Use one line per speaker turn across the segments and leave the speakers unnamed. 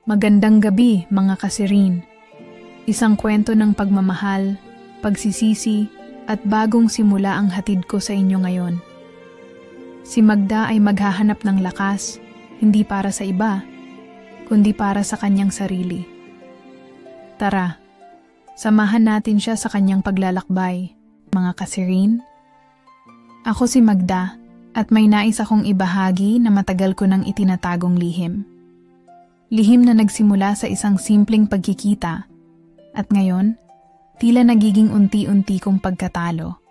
Magandang gabi, mga kasirin. Isang kwento ng pagmamahal, pagsisisi, at bagong simula ang hatid ko sa inyo ngayon. Si Magda ay maghahanap ng lakas, hindi para sa iba, kundi para sa kanyang sarili. Tara, samahan natin siya sa kanyang paglalakbay, mga kasirin. Ako si Magda at may nais akong ibahagi na matagal ko nang itinatagong lihim. Lihim na nagsimula sa isang simpleng pagkikita at ngayon, tila nagiging unti-unti kong pagkatalo.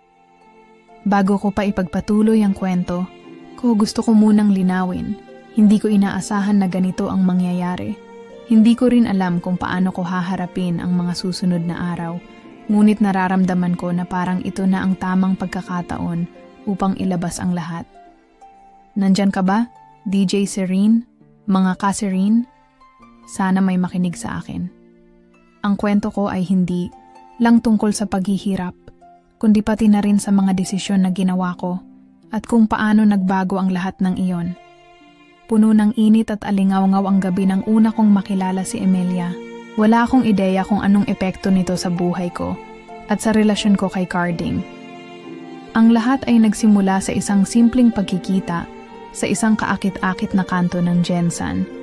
Bago ko pa ipagpatuloy ang kwento, gusto ko munang linawin. Hindi ko inaasahan na ganito ang mangyayari. Hindi ko rin alam kung paano ko haharapin ang mga susunod na araw, ngunit nararamdaman ko na parang ito na ang tamang pagkakataon upang ilabas ang lahat. Nandyan ka ba, DJ Serene, mga kasirin? Sana may makinig sa akin. Ang kwento ko ay hindi lang tungkol sa paghihirap, kundi pati na rin sa mga desisyon na ginawa ko at kung paano nagbago ang lahat ng iyon. Puno ng init at alingaw-ngaw ang gabi nang una kong makilala si Emilia. Wala akong ideya kung anong epekto nito sa buhay ko at sa relasyon ko kay Carding. Ang lahat ay nagsimula sa isang simpleng pagkikita sa isang kaakit-akit na kanto ng Jensen.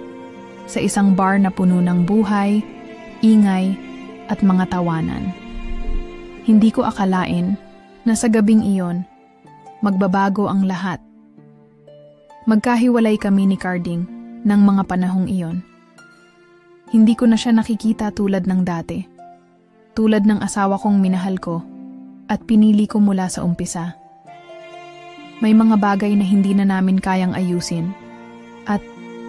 Sa isang bar na puno ng buhay, ingay, at mga tawanan. Hindi ko akalain na sa gabing iyon, magbabago ang lahat. Magkahiwalay kami ni Carding ng mga panahong iyon. Hindi ko na siya nakikita tulad ng dati. Tulad ng asawa kong minahal ko at pinili ko mula sa umpisa. May mga bagay na hindi na namin kayang ayusin at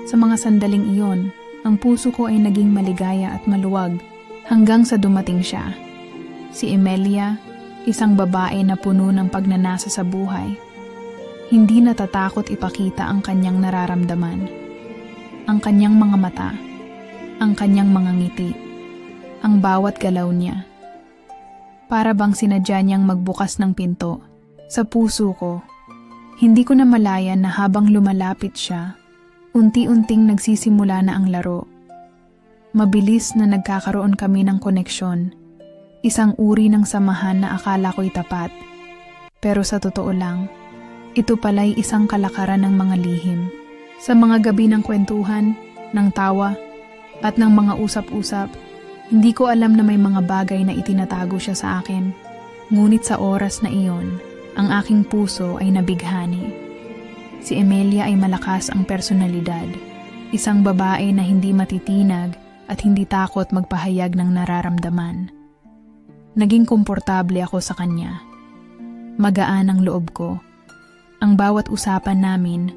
sa mga sandaling iyon, ang puso ko ay naging maligaya at maluwag hanggang sa dumating siya. Si Emilia, isang babae na puno ng pagnanasa sa buhay. Hindi natatakot ipakita ang kanyang nararamdaman. Ang kanyang mga mata, ang kanyang mga ngiti, ang bawat galaw niya. Para bang sinadya niyang magbukas ng pinto sa puso ko. Hindi ko na malayan na habang lumalapit siya, unti-unting nagsisimula na ang laro. Mabilis na nagkakaroon kami ng koneksyon. Isang uri ng samahan na akala ko'y tapat. Pero sa totoo lang, ito pala'y isang kalakaran ng mga lihim. Sa mga gabi ng kwentuhan, ng tawa, at ng mga usap-usap, hindi ko alam na may mga bagay na itinatago siya sa akin. Ngunit sa oras na iyon, ang aking puso ay nabighani. Si Emilia ay malakas ang personalidad, isang babae na hindi matitinag at hindi takot magpahayag ng nararamdaman. Naging komportable ako sa kanya. Magaan ang loob ko. Ang bawat usapan namin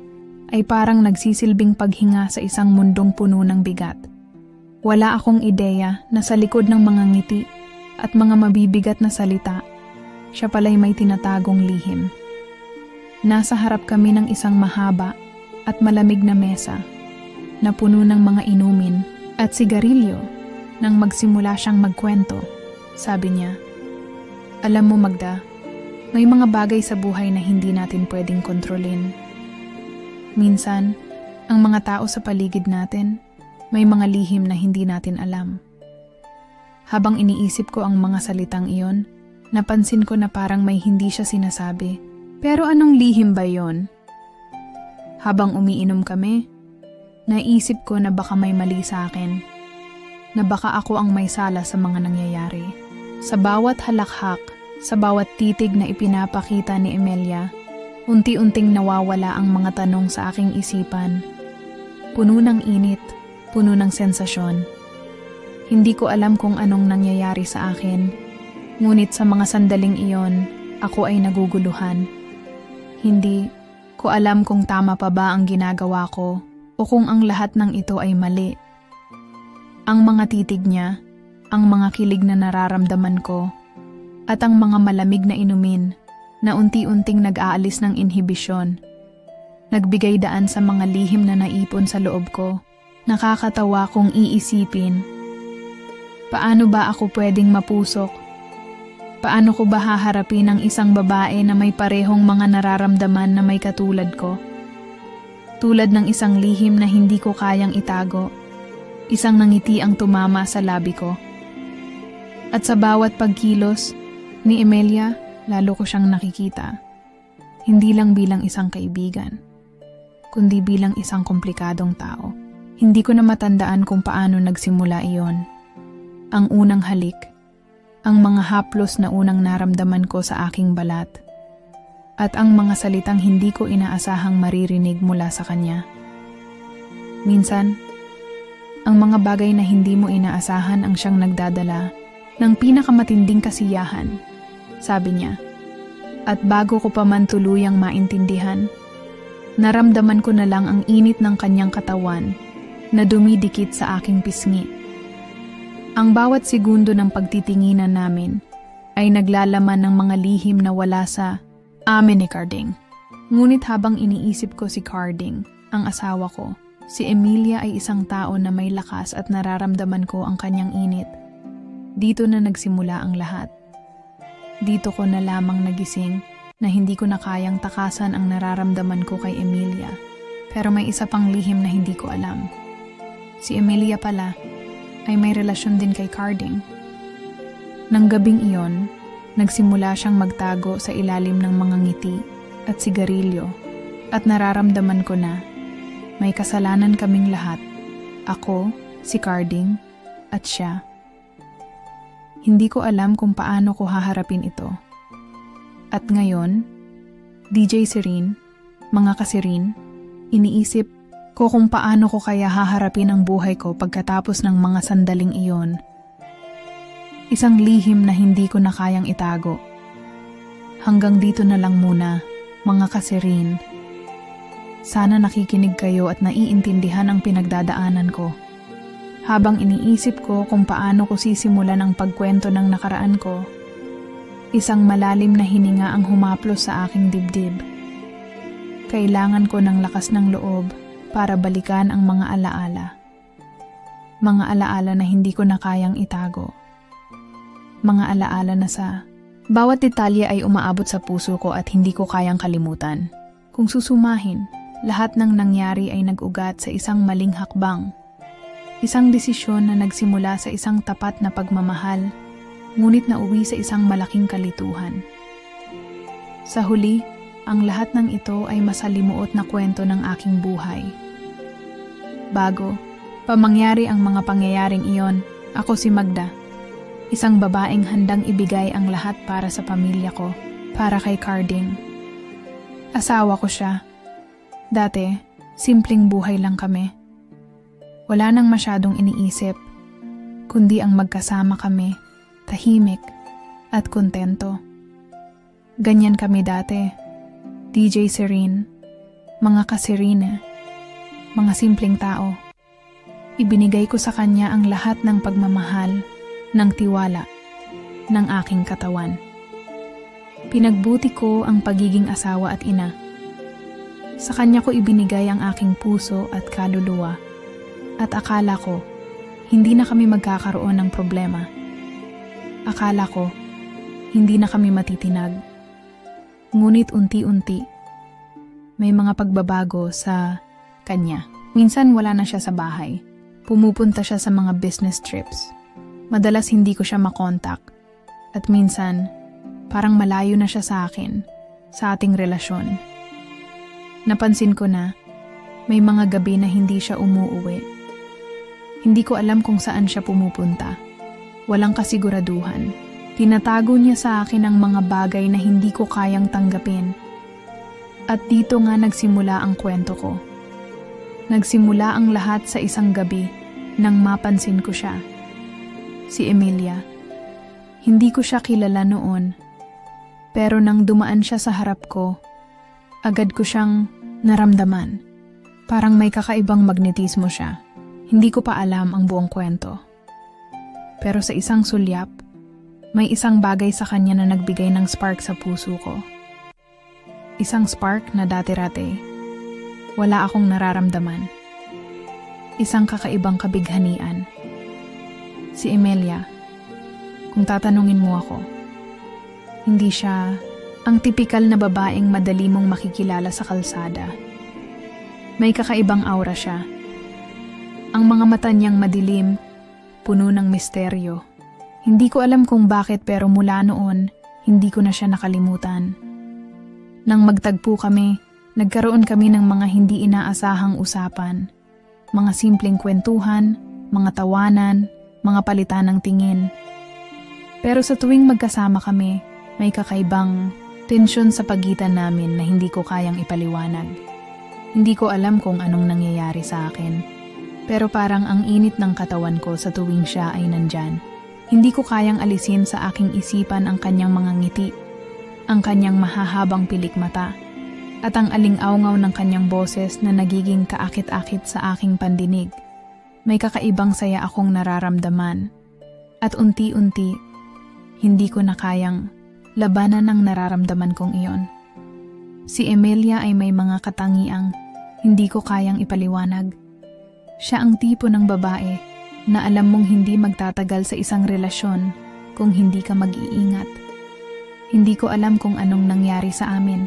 ay parang nagsisilbing paghinga sa isang mundong puno ng bigat. Wala akong ideya na sa likod ng mga ngiti at mga mabibigat na salita, siya pala'y may tinatagong lihim. Nasa harap kami ng isang mahaba at malamig na mesa na puno ng mga inumin at sigarilyo nang magsimula siyang magkwento. Sabi niya, "Alam mo Magda, may mga bagay sa buhay na hindi natin pwedeng kontrolin. Minsan, ang mga tao sa paligid natin, may mga lihim na hindi natin alam." Habang iniisip ko ang mga salitang iyon, napansin ko na parang may hindi siya sinasabi. Pero anong lihim ba yon? Habang umiinom kami, naisip ko na baka may mali sa akin. Na baka ako ang may sala sa mga nangyayari. Sa bawat halakhak, sa bawat titig na ipinapakita ni Emilia, unti-unting nawawala ang mga tanong sa aking isipan. Puno ng init, puno ng sensasyon. Hindi ko alam kung anong nangyayari sa akin. Ngunit sa mga sandaling iyon, ako ay naguguluhan. Hindi ko alam kung tama pa ba ang ginagawa ko o kung ang lahat ng ito ay mali. Ang mga titig niya, ang mga kilig na nararamdaman ko, at ang mga malamig na inumin na unti-unting nag-aalis ng inhibisyon. Nagbigay daan sa mga lihim na naipon sa loob ko. Nakakatawa kung iisipin. Paano ba ako pwedeng mapusok? Paano ko ba haharapin ang isang babae na may parehong mga nararamdaman na may katulad ko? Tulad ng isang lihim na hindi ko kayang itago. Isang nangiti ang tumama sa labi ko. At sa bawat pagkilos ni Emilia, lalo ko siyang nakikita. Hindi lang bilang isang kaibigan, kundi bilang isang komplikadong tao. Hindi ko na matandaan kung paano nagsimula iyon. Ang unang halik, ang mga haplos na unang naramdaman ko sa aking balat, at ang mga salitang hindi ko inaasahang maririnig mula sa kanya. Minsan, ang mga bagay na hindi mo inaasahan ang siyang nagdadala ng pinakamatinding kasiyahan, sabi niya. At bago ko pa man tuluyang maintindihan, naramdaman ko na lang ang init ng kanyang katawan na dumidikit sa aking pisngi. Ang bawat segundo ng pagtitinginan namin ay naglalaman ng mga lihim na wala sa amin ni Carding. Ngunit habang iniisip ko si Carding, ang asawa ko, si Emilia ay isang tao na may lakas at nararamdaman ko ang kanyang init. Dito na nagsimula ang lahat. Dito ko na lamang nagising na hindi ko na kayang takasan ang nararamdaman ko kay Emilia. Pero may isa pang lihim na hindi ko alam. Si Emilia pala ay may relasyon din kay Carding. Nang gabing iyon, nagsimula siyang magtago sa ilalim ng mga ngiti at sigarilyo at nararamdaman ko na may kasalanan kaming lahat, ako, si Carding, at siya. Hindi ko alam kung paano ko haharapin ito. At ngayon, DJ Serene, mga kasirin, iniisip ko kung paano ko kaya haharapin ang buhay ko pagkatapos ng mga sandaling iyon. Isang lihim na hindi ko na kayang itago. Hanggang dito na lang muna, mga kasirin. Sana nakikinig kayo at naiintindihan ang pinagdadaanan ko. Habang iniisip ko kung paano ko sisimulan ang pagkwento ng nakaraan ko, isang malalim na hininga ang humaplos sa aking dibdib. Kailangan ko ng lakas ng loob para balikan ang mga alaala. Mga alaala na hindi ko na kayang itago. Mga alaala na sa bawat detalye ay umaabot sa puso ko at hindi ko kayang kalimutan. Kung susumahin, lahat ng nangyari ay nag-ugat sa isang maling hakbang. Isang desisyon na nagsimula sa isang tapat na pagmamahal, ngunit nauwi sa isang malaking kalituhan. Sa huli, ang lahat ng ito ay masalimuot na kwento ng aking buhay. Bago pa mangyari ang mga pangyayaring iyon, ako si Magda, isang babaeng handang ibigay ang lahat para sa pamilya ko, para kay Carding. Asawa ko siya. Dati, simpleng buhay lang kami. Wala nang masyadong iniisip, kundi ang magkasama kami, tahimik at kontento. Ganyan kami dati, DJ Serene, mga kasirina, mga simpleng tao. Ibinigay ko sa kanya ang lahat ng pagmamahal, ng tiwala, ng aking katawan. Pinagbuti ko ang pagiging asawa at ina. Sa kanya ko ibinigay ang aking puso at kaluluwa, at akala ko, hindi na kami magkakaroon ng problema. Akala ko, hindi na kami matitinag. Ngunit unti-unti, may mga pagbabago sa kanya. Minsan wala na siya sa bahay. Pumupunta siya sa mga business trips. Madalas hindi ko siya makontak. At minsan, parang malayo na siya sa akin, sa ating relasyon. Napansin ko na may mga gabi na hindi siya umuuwi. Hindi ko alam kung saan siya pumupunta. Walang kasiguraduhan. Tinatago niya sa akin ang mga bagay na hindi ko kayang tanggapin. At dito nga nagsimula ang kwento ko. Nagsimula ang lahat sa isang gabi nang mapansin ko siya. Si Emilia. Hindi ko siya kilala noon. Pero nang dumaan siya sa harap ko, agad ko siyang naramdaman. Parang may kakaibang magnetismo siya. Hindi ko pa alam ang buong kwento. Pero sa isang sulyap, may isang bagay sa kanya na nagbigay ng spark sa puso ko. Isang spark na dati-rati wala akong nararamdaman. Isang kakaibang kabighanian. Si Emilia, kung tatanungin mo ako, hindi siya ang tipikal na babaeng madali mong makikilala sa kalsada. May kakaibang aura siya. Ang mga mata niyang madilim, puno ng misteryo. Hindi ko alam kung bakit pero mula noon, hindi ko na siya nakalimutan. Nang magtagpo kami, nagkaroon kami ng mga hindi inaasahang usapan. Mga simpleng kwentuhan, mga tawanan, mga palitan ng tingin. Pero sa tuwing magkasama kami, may kakaibang tensyon sa pagitan namin na hindi ko kayang ipaliwanag. Hindi ko alam kung anong nangyayari sa akin. Pero parang ang init ng katawan ko sa tuwing siya ay nandyan. Hindi ko kayang alisin sa aking isipan ang kanyang mga ngiti, ang kanyang mahahabang pilik mata, at ang aling-awngaw ng kanyang boses na nagiging kaakit-akit sa aking pandinig. May kakaibang saya akong nararamdaman. At unti-unti, hindi ko na kayang labanan ang nararamdaman kong iyon. Si Emilia ay may mga katangiang hindi ko kayang ipaliwanag. Siya ang tipo ng babae na alam mong hindi magtatagal sa isang relasyon kung hindi ka mag-iingat. Hindi ko alam kung anong nangyari sa amin,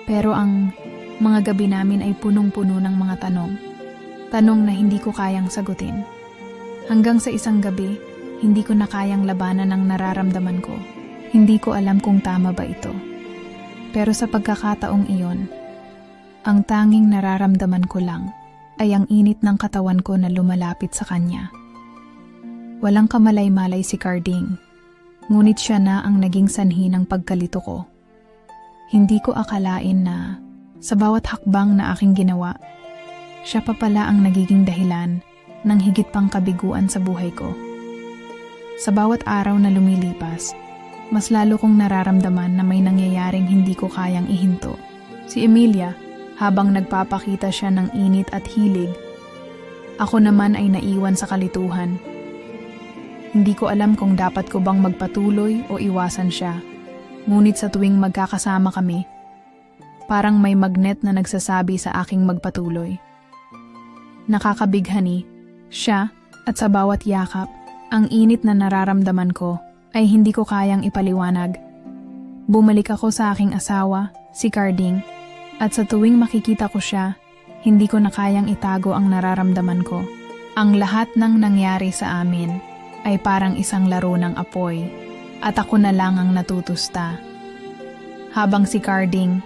pero ang mga gabi namin ay punong-puno ng mga tanong. Tanong na hindi ko kayang sagutin. Hanggang sa isang gabi, hindi ko na kayang labanan ang nararamdaman ko. Hindi ko alam kung tama ba ito. Pero sa pagkakataong iyon, ang tanging nararamdaman ko lang ay ang init ng katawan ko na lumalapit sa kanya. Walang kamalay-malay si Carding, ngunit siya na ang naging sanhi ng pagkalito ko. Hindi ko akalain na sa bawat hakbang na aking ginawa, siya pa pala ang nagiging dahilan ng higit pang kabiguan sa buhay ko. Sa bawat araw na lumilipas, mas lalo kong nararamdaman na may nangyayaring hindi ko kayang ihinto. Si Emilia, habang nagpapakita siya ng init at hilig, ako naman ay naiwan sa kalituhan. Hindi ko alam kung dapat ko bang magpatuloy o iwasan siya. Ngunit sa tuwing magkakasama kami, parang may magnet na nagsasabi sa aking magpatuloy. Nakakabighani, siya at sa bawat yakap, ang init na nararamdaman ko ay hindi ko kayang ipaliwanag. Bumalik ako sa aking asawa, si Carding, at sa tuwing makikita ko siya, hindi ko na kayang itago ang nararamdaman ko. Ang lahat ng nangyari sa amin ay parang isang laro ng apoy at ako na lang ang natutusta. Habang si Carding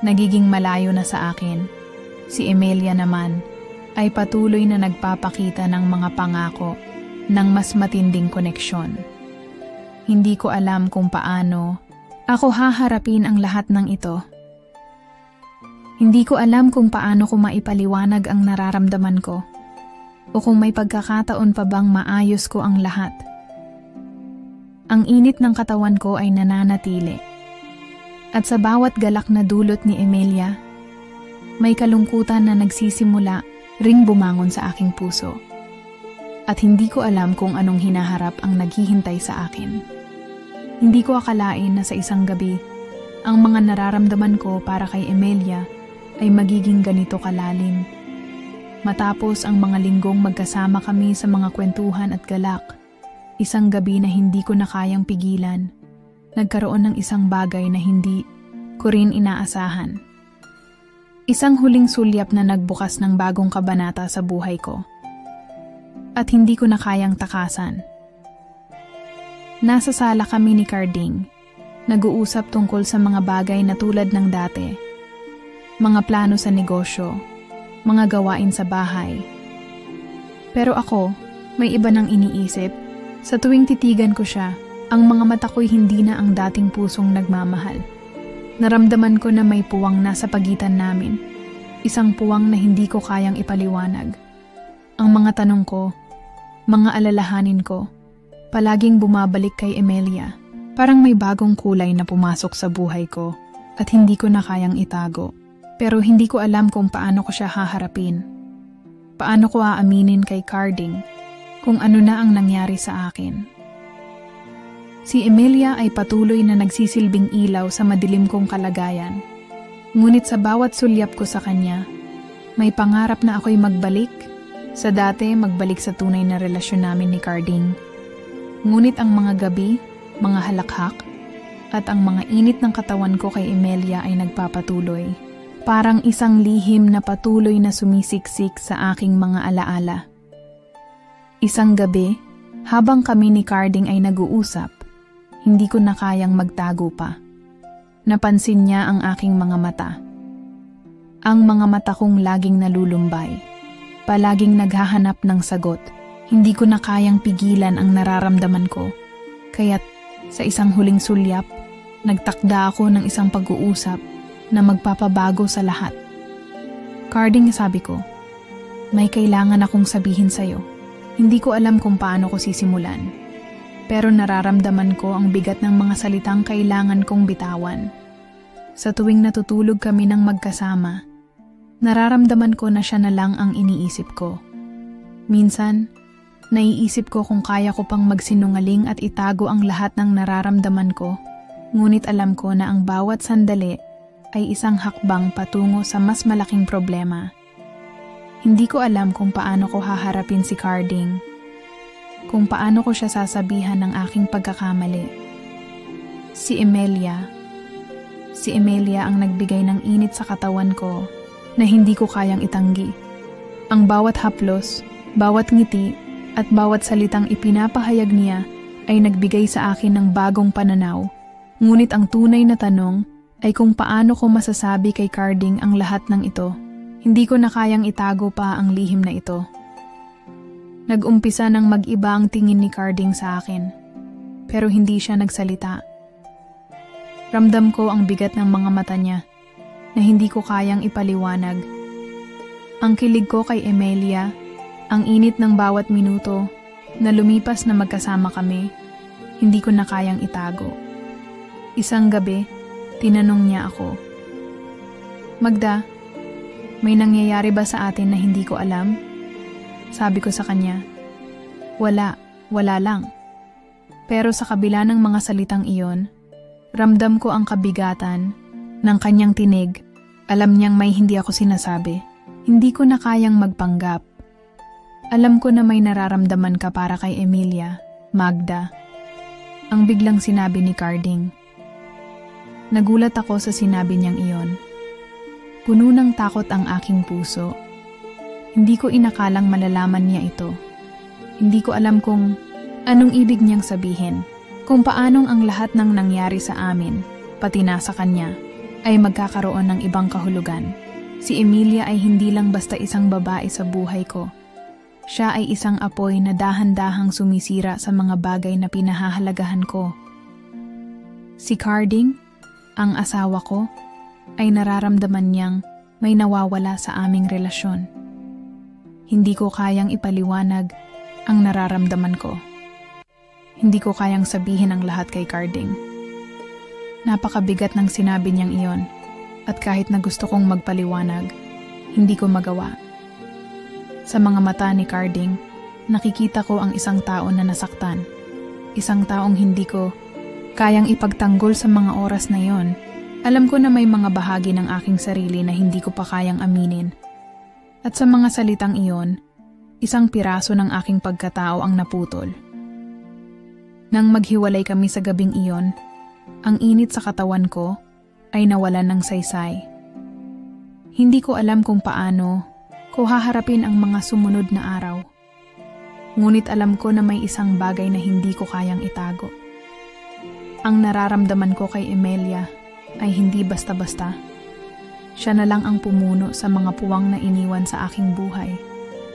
nagiging malayo na sa akin, si Emilia naman ay patuloy na nagpapakita ng mga pangako ng mas matinding koneksyon. Hindi ko alam kung paano ako haharapin ang lahat ng ito. Hindi ko alam kung paano ko maipaliwanag ang nararamdaman ko o kung may pagkakataon pa bang maayos ko ang lahat. Ang init ng katawan ko ay nananatili. At sa bawat galak na dulot ni Emilia, may kalungkutan na nagsisimula ring bumangon sa aking puso. At hindi ko alam kung anong hinaharap ang naghihintay sa akin. Hindi ko akalain na sa isang gabi, ang mga nararamdaman ko para kay Emilia ay magiging ganito kalalim. Matapos ang mga linggong magkasama kami sa mga kwentuhan at galak, isang gabi na hindi ko na kayang pigilan, nagkaroon ng isang bagay na hindi ko rin inaasahan. Isang huling sulyap na nagbukas ng bagong kabanata sa buhay ko. At hindi ko na kayang takasan. Nasa sala kami ni Carding, nag-uusap tungkol sa mga bagay na tulad ng dati. Mga plano sa negosyo, mga gawain sa bahay. Pero ako, may iba nang iniisip. Sa tuwing titigan ko siya, ang mga mata ko'y hindi na ang dating pusong nagmamahal. Naramdaman ko na may puwang na sa pagitan namin. Isang puwang na hindi ko kayang ipaliwanag. Ang mga tanong ko, mga alalahanin ko, palaging bumabalik kay Emilia. Parang may bagong kulay na pumasok sa buhay ko at hindi ko na kayang itago. Pero hindi ko alam kung paano ko siya haharapin. Paano ko aaminin kay Carding kung ano na ang nangyari sa akin. Si Emilia ay patuloy na nagsisilbing ilaw sa madilim kong kalagayan. Ngunit sa bawat sulyap ko sa kanya, may pangarap na ako'y magbalik. Sa dati, magbalik sa tunay na relasyon namin ni Carding. Ngunit ang mga gabi, mga halakhak, at ang mga init ng katawan ko kay Emilia ay nagpapatuloy. Parang isang lihim na patuloy na sumisiksik sa aking mga alaala. Isang gabi, habang kami ni Carding ay nag-uusap, hindi ko na kayang magtago pa. Napansin niya ang aking mga mata. Ang mga mata kong laging nalulumbay. Palaging naghahanap ng sagot. Hindi ko na kayang pigilan ang nararamdaman ko. Kaya't sa isang huling sulyap, nagtakda ako ng isang pag-uusap na magpapabago sa lahat. Carding, sabi ko, may kailangan akong sabihin sa'yo. Hindi ko alam kung paano ko sisimulan. Pero nararamdaman ko ang bigat ng mga salitang kailangan kong bitawan. Sa tuwing natutulog kami ng magkasama, nararamdaman ko na siya na lang ang iniisip ko. Minsan, naiisip ko kung kaya ko pang magsinungaling at itago ang lahat ng nararamdaman ko. Ngunit alam ko na ang bawat sandali ay isang hakbang patungo sa mas malaking problema. Hindi ko alam kung paano ko haharapin si Carding. Kung paano ko siya sasabihan ng aking pagkakamali. Si Emilia ang nagbigay ng init sa katawan ko na hindi ko kayang itanggi. Ang bawat haplos, bawat ngiti, at bawat salitang ipinapahayag niya ay nagbigay sa akin ng bagong pananaw. Ngunit ang tunay na tanong ay kung paano ko masasabi kay Carding ang lahat ng ito. Hindi ko na kayang itago pa ang lihim na ito. Nag-umpisa ng mag-iba ang tingin ni Carding sa akin, pero hindi siya nagsalita. Ramdam ko ang bigat ng mga mata niya na hindi ko kayang ipaliwanag. Ang kilig ko kay Emilia, ang init ng bawat minuto na lumipas na magkasama kami, hindi ko na kayang itago. Isang gabi, tinanong niya ako, Magda, may nangyayari ba sa atin na hindi ko alam? Sabi ko sa kanya, wala lang. Pero sa kabila ng mga salitang iyon, ramdam ko ang kabigatan ng kanyang tinig. Alam niyang may hindi ako sinasabi. Hindi ko na kayang magpanggap. Alam ko na may nararamdaman ka para kay Emilia, Magda. Ang biglang sinabi ni Carding. Nagulat ako sa sinabi niyang iyon. Puno ng takot ang aking puso. Hindi ko inakalang malalaman niya ito. Hindi ko alam kung anong ibig niyang sabihin. Kung paanong ang lahat ng nangyari sa amin, pati na sa kanya, ay magkakaroon ng ibang kahulugan. Si Emilia ay hindi lang basta isang babae sa buhay ko. Siya ay isang apoy na dahan-dahang sumisira sa mga bagay na pinahahalagahan ko. Si Carding, ang asawa ko, ay nararamdaman niyang may nawawala sa aming relasyon. Hindi ko kayang ipaliwanag ang nararamdaman ko. Hindi ko kayang sabihin ang lahat kay Carding. Napakabigat ng sinabi niyang iyon at kahit na gusto kong magpaliwanag, hindi ko magawa. Sa mga mata ni Carding, nakikita ko ang isang tao na nasaktan. Isang taong hindi ko kayang ipagtanggol sa mga oras na iyon. Alam ko na may mga bahagi ng aking sarili na hindi ko pa kayang aminin. At sa mga salitang iyon, isang piraso ng aking pagkatao ang naputol. Nang maghiwalay kami sa gabing iyon, ang init sa katawan ko ay nawalan ng saysay. Hindi ko alam kung paano ko haharapin ang mga sumunod na araw. Ngunit alam ko na may isang bagay na hindi ko kayang itago. Ang nararamdaman ko kay Emilia ay hindi basta-basta. Siya na lang ang pumuno sa mga puwang na iniwan sa aking buhay.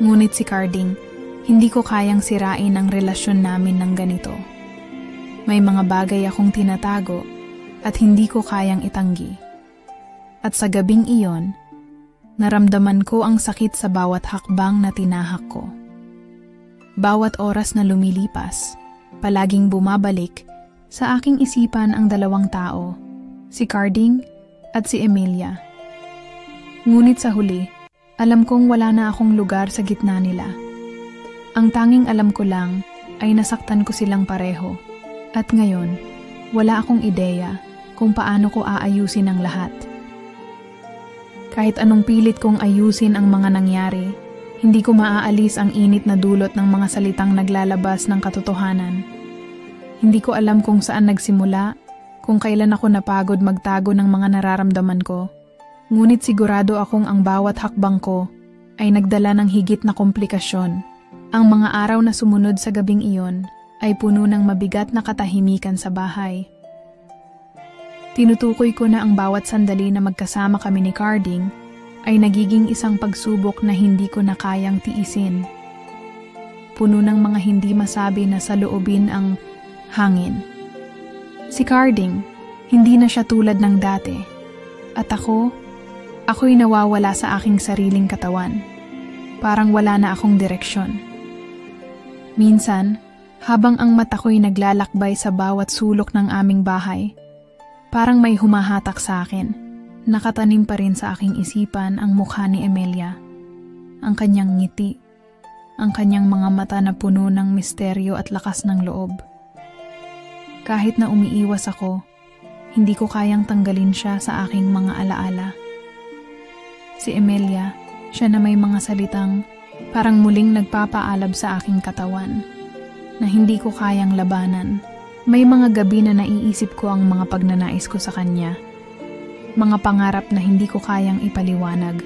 Ngunit si Carding, hindi ko kayang sirain ang relasyon namin ng ganito. May mga bagay akong tinatago at hindi ko kayang itanggi. At sa gabing iyon, naramdaman ko ang sakit sa bawat hakbang na tinahak ko. Bawat oras na lumilipas, palaging bumabalik sa aking isipan ang dalawang tao, si Carding at si Emilia. Ngunit sa huli, alam kong wala na akong lugar sa gitna nila. Ang tanging alam ko lang ay nasaktan ko silang pareho. At ngayon, wala akong ideya kung paano ko aayusin ang lahat. Kahit anong pilit kong ayusin ang mga nangyari, hindi ko maaalis ang init na dulot ng mga salitang naglalabas ng katotohanan. Hindi ko alam kung saan nagsimula, kung kailan ako napagod magtago ng mga nararamdaman ko. Ngunit sigurado akong ang bawat hakbang ko ay nagdala ng higit na komplikasyon. Ang mga araw na sumunod sa gabing iyon ay puno ng mabigat na katahimikan sa bahay. Tinutukoy ko na ang bawat sandali na magkasama kami ni Carding ay nagiging isang pagsubok na hindi ko na kayang tiisin. Puno ng mga hindi masabi na saloobin ang hangin. Si Carding, hindi na siya tulad ng dati. At ako'y nawawala sa aking sariling katawan. Parang wala na akong direksyon. Minsan, habang ang mata ko'y naglalakbay sa bawat sulok ng aming bahay, parang may humahatak sa akin. Nakatanim pa rin sa aking isipan ang mukha ni Emilia. Ang kanyang ngiti, ang kanyang mga mata na puno ng misteryo at lakas ng loob. Kahit na umiiwas ako, hindi ko kayang tanggalin siya sa aking mga alaala. Si Emilia, siya na may mga salitang parang muling nagpapaalab sa aking katawan na hindi ko kayang labanan. May mga gabi na naiisip ko ang mga pagnanais ko sa kanya. Mga pangarap na hindi ko kayang ipaliwanag.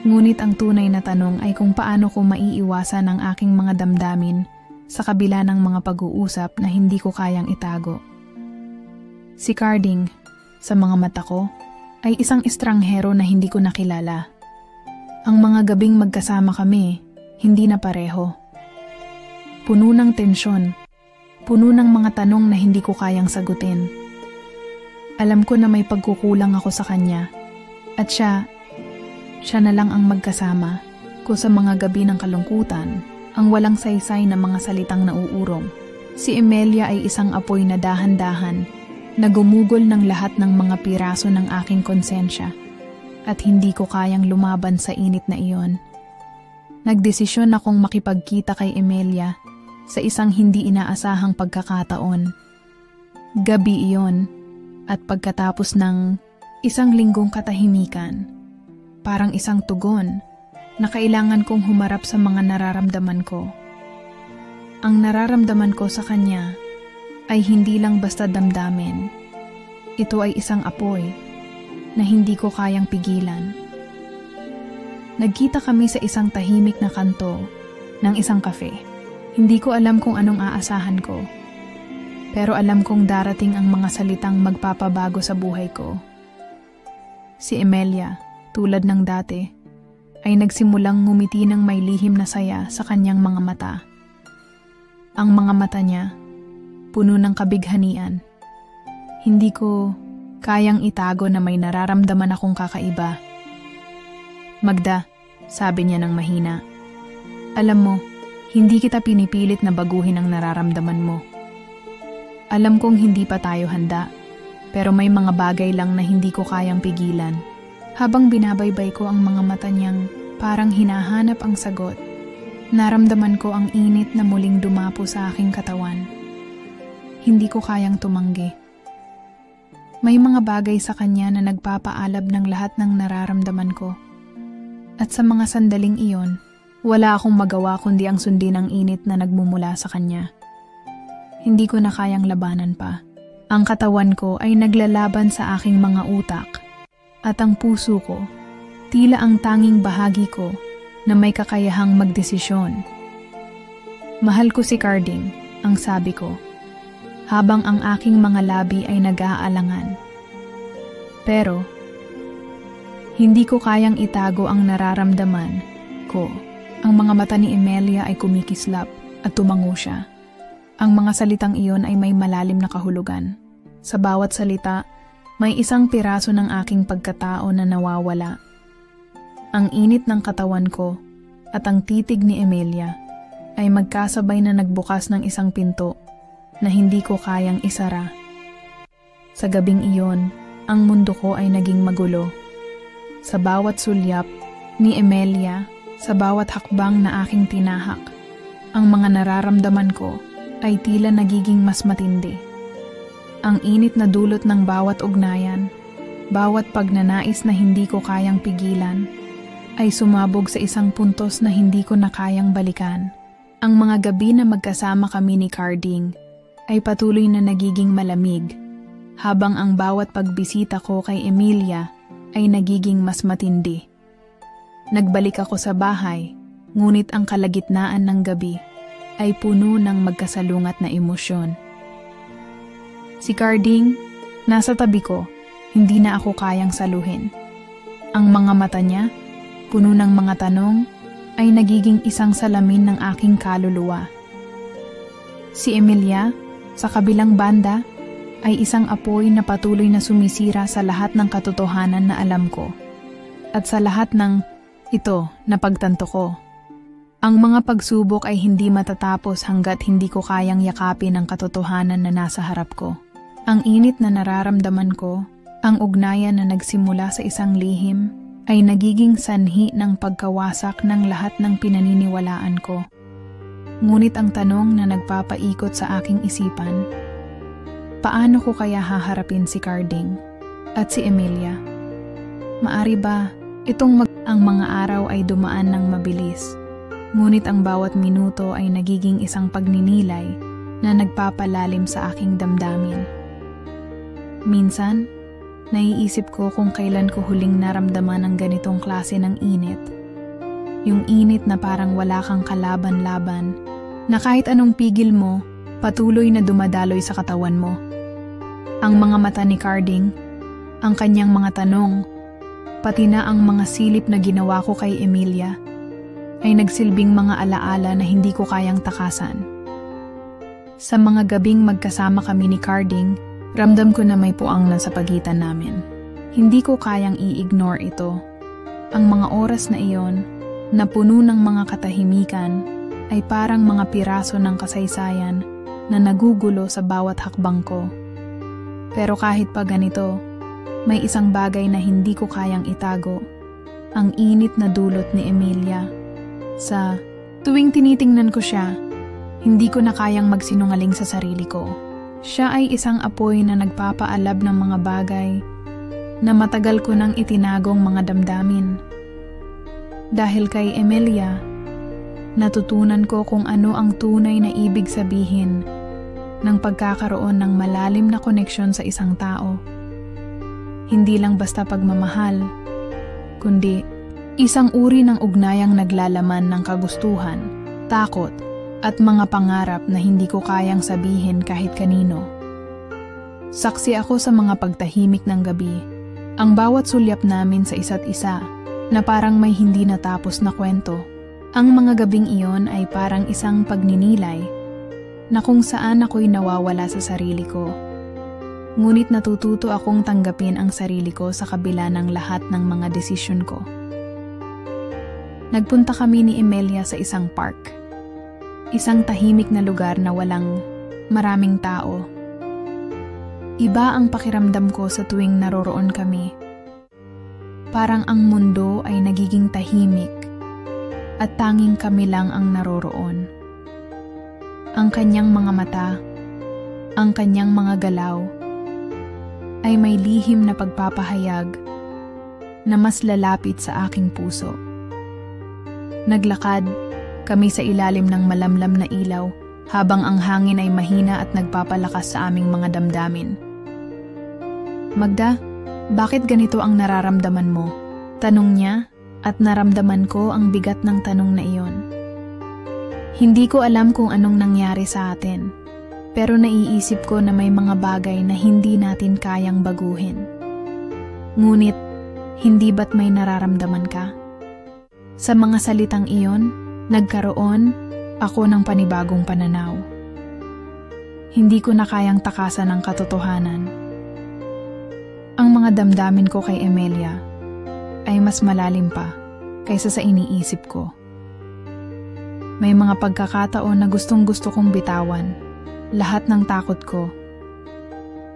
Ngunit ang tunay na tanong ay kung paano ko maiiwasan ang aking mga damdamin sa kabila ng mga pag-uusap na hindi ko kayang itago. Si Carding, sa mga mata ko, ay isang estranghero na hindi ko nakilala. Ang mga gabing magkasama kami, hindi na pareho. Puno ng tensyon, puno ng mga tanong na hindi ko kayang sagutin. Alam ko na may pagkukulang ako sa kanya, at siya na lang ang magkasama ko sa mga gabi ng kalungkutan, ang walang saysay na mga salitang nauurong. Si Emilia ay isang apoy na dahan-dahan, na gumugol ng lahat ng mga piraso ng aking konsensya at hindi ko kayang lumaban sa init na iyon. Nagdesisyon akong makipagkita kay Emilia sa isang hindi inaasahang pagkakataon. Gabi iyon at pagkatapos ng isang linggong katahimikan, parang isang tugon na kailangan kong humarap sa mga nararamdaman ko. Ang nararamdaman ko sa kanya ay hindi lang basta damdamin. Ito ay isang apoy na hindi ko kayang pigilan. Nagkita kami sa isang tahimik na kanto ng isang kafe. Hindi ko alam kung anong aasahan ko. Pero alam kong darating ang mga salitang magpapabago sa buhay ko. Si Emilia, tulad ng dati, ay nagsimulang ngumiti ng may lihim na saya sa kanyang mga mata. Ang mga mata niya, puno ng kabighanian. Hindi ko kayang itago na may nararamdaman akong kakaiba. Magda, sabi niya ng mahina. Alam mo, hindi kita pinipilit na baguhin ang nararamdaman mo. Alam kong hindi pa tayo handa, pero may mga bagay lang na hindi ko kayang pigilan. Habang binabaybay ko ang mga mata niyang parang hinahanap ang sagot, naramdaman ko ang init na muling dumapo sa aking katawan. Hindi ko kayang tumanggi. May mga bagay sa kanya na nagpapaalab ng lahat ng nararamdaman ko. At sa mga sandaling iyon, wala akong magawa kundi ang sundin ang init na nagmumula sa kanya. Hindi ko na kayang labanan pa. Ang katawan ko ay naglalaban sa aking mga utak. At ang puso ko, tila ang tanging bahagi ko na may kakayahang magdesisyon. Mahal ko si Carding, ang sabi ko, habang ang aking mga labi ay nag-aalangan. Pero, hindi ko kayang itago ang nararamdaman ko. Ang mga mata ni Emilia ay kumikislap at tumango siya. Ang mga salitang iyon ay may malalim na kahulugan. Sa bawat salita, may isang piraso ng aking pagkatao na nawawala. Ang init ng katawan ko at ang titig ni Emilia ay magkasabay na nagbukas ng isang pinto na hindi ko kayang isara. Sa gabing iyon, ang mundo ko ay naging magulo. Sa bawat sulyap ni Emilia, sa bawat hakbang na aking tinahak, ang mga nararamdaman ko ay tila nagiging mas matindi. Ang init na dulot ng bawat ugnayan, bawat pagnanais na hindi ko kayang pigilan, ay sumabog sa isang puntos na hindi ko na kayang balikan. Ang mga gabi na magkasama kami ni Carding ay patuloy na nagiging malamig, habang ang bawat pagbisita ko kay Emilia ay nagiging mas matindi. Nagbalik ako sa bahay ngunit ang kalagitnaan ng gabi ay puno ng magkasalungat na emosyon. Si Carding, nasa tabi ko, hindi na ako kayang saluhin. Ang mga mata niya, puno ng mga tanong, ay nagiging isang salamin ng aking kaluluwa. Si Emilia, sa kabilang banda, ay isang apoy na patuloy na sumisira sa lahat ng katotohanan na alam ko. At sa lahat ng ito na pagtanto ko. Ang mga pagsubok ay hindi matatapos hanggat hindi ko kayang yakapin ang katotohanan na nasa harap ko. Ang init na nararamdaman ko, ang ugnayan na nagsimula sa isang lihim, ay nagiging sanhi ng pagkawasak ng lahat ng pinaniniwalaan ko. Ngunit ang tanong na nagpapaikot sa aking isipan, paano ko kaya haharapin si Carding at si Emilia? Maari ba ang mga araw ay dumaan ng mabilis, ngunit ang bawat minuto ay nagiging isang pagninilay na nagpapalalim sa aking damdamin. Minsan, naiisip ko kung kailan ko huling naramdaman ang ganitong klase ng init. Yung init na parang wala kang kalaban-laban, na kahit anong pigil mo, patuloy na dumadaloy sa katawan mo. Ang mga mata ni Carding, ang kanyang mga tanong, pati na ang mga silip na ginawa ko kay Emilia, ay nagsilbing mga alaala na hindi ko kayang takasan. Sa mga gabing magkasama kami ni Carding, ramdam ko na may puang na sa pagitan namin. Hindi ko kayang i-ignore ito. Ang mga oras na iyon, na puno ng mga katahimikan, ay parang mga piraso ng kasaysayan na nagugulo sa bawat hakbang ko. Pero kahit pa ganito, may isang bagay na hindi ko kayang itago. Ang init na dulot ni Emilia. Sa tuwing tinitingnan ko siya, hindi ko na kayang magsinungaling sa sarili ko. Siya ay isang apoy na nagpapaalab ng mga bagay na matagal ko nang itinagong mga damdamin. Dahil kay Emilia, natutunan ko kung ano ang tunay na ibig sabihin ng pagkakaroon ng malalim na koneksyon sa isang tao. Hindi lang basta pagmamahal, kundi isang uri ng ugnayang naglalaman ng kagustuhan, takot, at mga pangarap na hindi ko kayang sabihin kahit kanino. Saksi ako sa mga pagtahimik ng gabi, ang bawat sulyap namin sa isa't isa na parang may hindi natapos na kwento. Ang mga gabing iyon ay parang isang pagninilay na kung saan ako'y nawawala sa sarili ko. Ngunit natututo akong tanggapin ang sarili ko sa kabila ng lahat ng mga desisyon ko. Nagpunta kami ni Emilia sa isang park. Isang tahimik na lugar na walang maraming tao. Iba ang pakiramdam ko sa tuwing naroroon kami. Parang ang mundo ay nagiging tahimik at tanging kami lang ang naroroon. Ang kanyang mga mata, ang kanyang mga galaw, ay may lihim na pagpapahayag na mas lalapit sa aking puso. Naglakad kami sa ilalim ng malamlam na ilaw habang ang hangin ay mahina at nagpapalakas sa aming mga damdamin. Magda, bakit ganito ang nararamdaman mo? Tanong niya at naramdaman ko ang bigat ng tanong na iyon. Hindi ko alam kung anong nangyari sa atin, pero naiisip ko na may mga bagay na hindi natin kayang baguhin. Ngunit, hindi ba't may nararamdaman ka? Sa mga salitang iyon, nagkaroon ako ng panibagong pananaw. Hindi ko na kayang takasan ang katotohanan. Ang mga damdamin ko kay Emilia ay mas malalim pa kaysa sa iniisip ko. May mga pagkakataon na gustong-gusto kong bitawan lahat ng takot ko,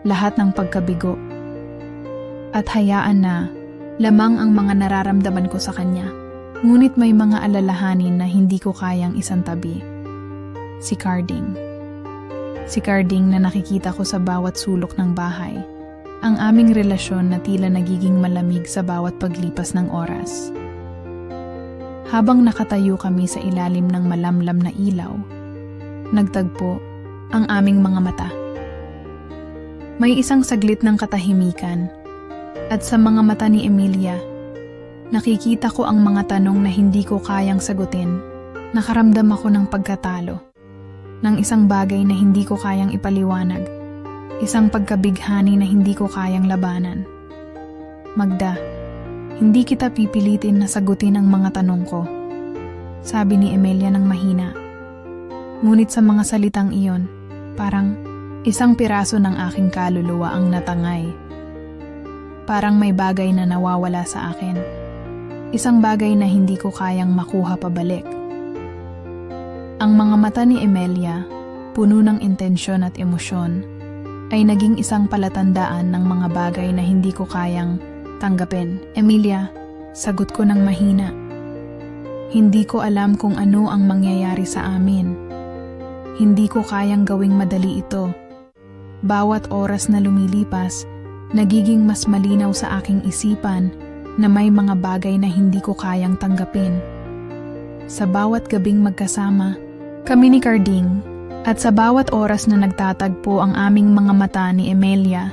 lahat ng pagkabigo, at hayaan na lamang ang mga nararamdaman ko sa kanya. Ngunit may mga alalahanin na hindi ko kayang isantabi. Si Carding. Si Carding na nakikita ko sa bawat sulok ng bahay. Ang aming relasyon na tila nagiging malamig sa bawat paglipas ng oras. Habang nakatayo kami sa ilalim ng malamlam na ilaw, nagtagpo ang aming mga mata. May isang saglit ng katahimikan, at sa mga mata ni Emilia, Nakikita ko ang mga tanong na hindi ko kayang sagutin. Nakaramdam ako ng pagkatalo. Ng isang bagay na hindi ko kayang ipaliwanag. Isang pagkabighani na hindi ko kayang labanan. Magda, hindi kita pipilitin na sagutin ang mga tanong ko, sabi ni Emelia ng mahina. Ngunit sa mga salitang iyon, parang isang piraso ng aking kaluluwa ang natangay. Parang may bagay na nawawala sa akin. Isang bagay na hindi ko kayang makuha pabalik. Ang mga mata ni Emelia, puno ng intensyon at emosyon, ay naging isang palatandaan ng mga bagay na hindi ko kayang tanggapin. Emilia, sagot ko ng mahina. Hindi ko alam kung ano ang mangyayari sa amin. Hindi ko kayang gawing madali ito. Bawat oras na lumilipas, nagiging mas malinaw sa aking isipan na may mga bagay na hindi ko kayang tanggapin. Sa bawat gabing magkasama, kami ni Carding, at sa bawat oras na nagtatagpo ang aming mga mata ni Emelia,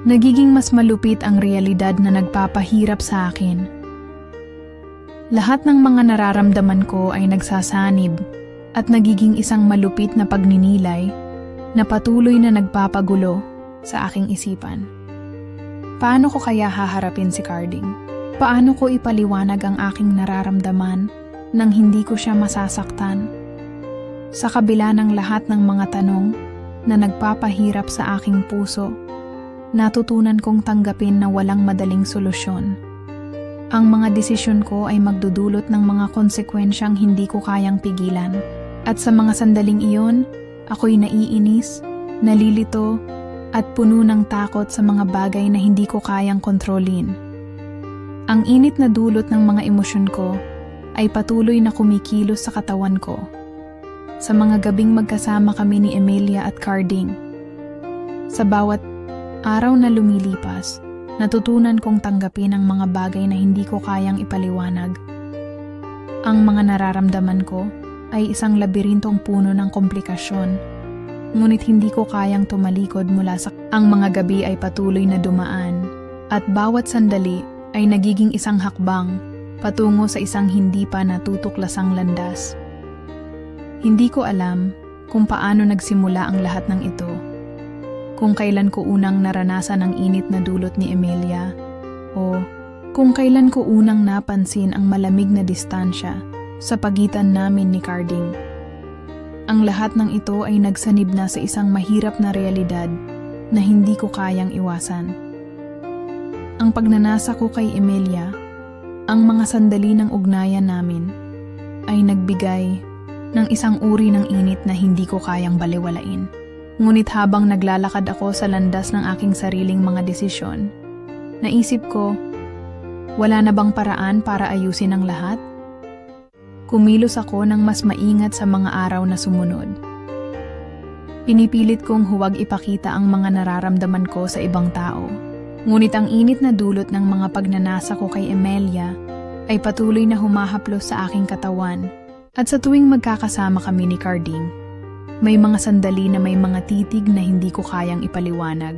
nagiging mas malupit ang realidad na nagpapahirap sa akin. Lahat ng mga nararamdaman ko ay nagsasanib at nagiging isang malupit na pagninilay na patuloy na nagpapagulo sa aking isipan. Paano ko kaya haharapin si Carding? Paano ko ipaliwanag ang aking nararamdaman nang hindi ko siya masasaktan? Sa kabila ng lahat ng mga tanong na nagpapahirap sa aking puso, natutunan kong tanggapin na walang madaling solusyon. Ang mga desisyon ko ay magdudulot ng mga konsekwensyang hindi ko kayang pigilan. At sa mga sandaling iyon, ako'y naiinis, nalilito, at puno ng takot sa mga bagay na hindi ko kayang kontrolin. Ang init na dulot ng mga emosyon ko ay patuloy na kumikilos sa katawan ko. Sa mga gabing magkasama kami ni Emelia at Carding. Sa bawat araw na lumilipas, natutunan kong tanggapin ang mga bagay na hindi ko kayang ipaliwanag. Ang mga nararamdaman ko ay isang labirintong puno ng komplikasyon, ngunit hindi ko kayang tumalikod mula sa ang mga gabi ay patuloy na dumaan, at bawat sandali ay nagiging isang hakbang patungo sa isang hindi pa natutuklasang landas. Hindi ko alam kung paano nagsimula ang lahat ng ito. Kung kailan ko unang naranasan ang init na dulot ni Emelia, o kung kailan ko unang napansin ang malamig na distansya sa pagitan namin ni Carding. Ang lahat ng ito ay nagsanib na sa isang mahirap na realidad na hindi ko kayang iwasan. Ang pagnanasa ko kay Emelia, ang mga sandali ng ugnayan namin, ay nagbigay ng isang uri ng init na hindi ko kayang baliwalain. Ngunit habang naglalakad ako sa landas ng aking sariling mga desisyon, naisip ko, wala na bang paraan para ayusin ang lahat? Kumilos ako ng mas maingat sa mga araw na sumunod. Pinipilit kong huwag ipakita ang mga nararamdaman ko sa ibang tao. Ngunit ang init na dulot ng mga pagnanasa ko kay Emelia ay patuloy na humahaplos sa aking katawan. At sa tuwing magkakasama kami ni Carding, may mga sandali na may mga titig na hindi ko kayang ipaliwanag.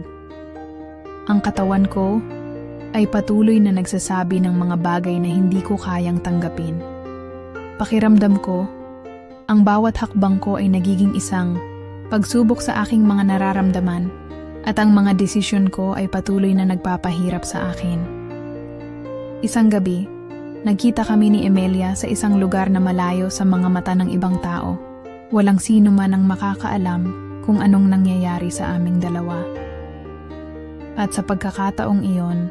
Ang katawan ko ay patuloy na nagsasabi ng mga bagay na hindi ko kayang tanggapin. Pakiramdam ko, ang bawat hakbang ko ay nagiging isang pagsubok sa aking mga nararamdaman at ang mga desisyon ko ay patuloy na nagpapahirap sa akin. Isang gabi, nagkita kami ni Emelia sa isang lugar na malayo sa mga mata ng ibang tao. Walang sino man ang makakaalam kung anong nangyayari sa aming dalawa. At sa pagkakataong iyon,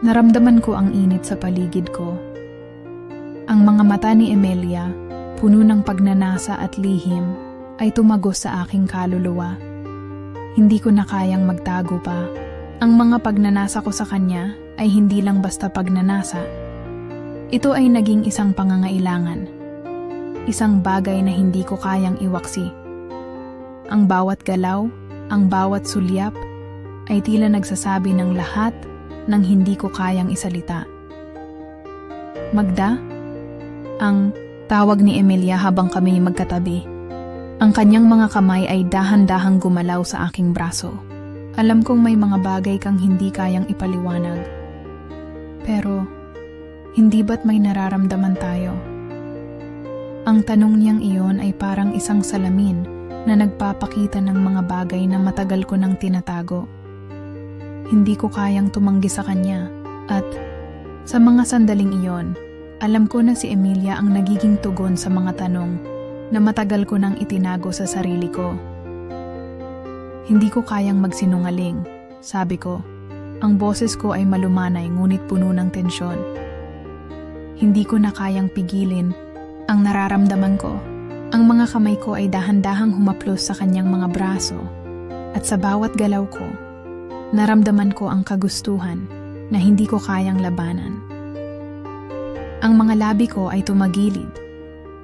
naramdaman ko ang init sa paligid ko. Ang mga mata ni Emelia, puno ng pagnanasa at lihim, ay tumagos sa aking kaluluwa. Hindi ko na kayang magtago pa. Ang mga pagnanasa ko sa kanya ay hindi lang basta pagnanasa. Ito ay naging isang pangangailangan. Isang bagay na hindi ko kayang iwaksi. Ang bawat galaw, ang bawat sulyap, ay tila nagsasabi ng lahat ng hindi ko kayang isalita. Magda? Ang tawag ni Emelia habang kami magkatabi. Ang kanyang mga kamay ay dahan-dahang gumalaw sa aking braso. Alam kong may mga bagay kang hindi kayang ipaliwanag. Pero Hindi ba't may nararamdaman tayo? Ang tanong niyang iyon ay parang isang salamin na nagpapakita ng mga bagay na matagal ko nang tinatago. Hindi ko kayang tumanggi sa kanya at sa mga sandaling iyon, alam ko na si Emilia ang nagiging tugon sa mga tanong na matagal ko nang itinago sa sarili ko. Hindi ko kayang magsinungaling, sabi ko. Ang boses ko ay malumanay ngunit puno ng tensyon. Hindi ko na kayang pigilin ang nararamdaman ko. Ang mga kamay ko ay dahan-dahang humaplos sa kanyang mga braso at sa bawat galaw ko, naramdaman ko ang kagustuhan na hindi ko kayang labanan. Ang mga labi ko ay tumagilid,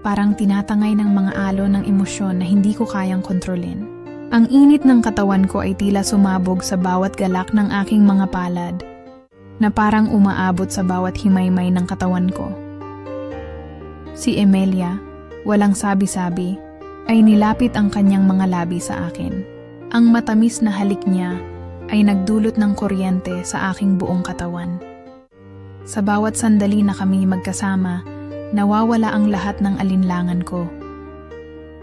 parang tinatangay ng mga alon ng emosyon na hindi ko kayang kontrolin. Ang init ng katawan ko ay tila sumabog sa bawat galak ng aking mga palad, na parang umaabot sa bawat himaymay ng katawan ko. Si Emilia, walang sabi-sabi, ay nilapit ang kanyang mga labi sa akin. Ang matamis na halik niya ay nagdulot ng kuryente sa aking buong katawan. Sa bawat sandali na kami magkasama, nawawala ang lahat ng alinlangan ko.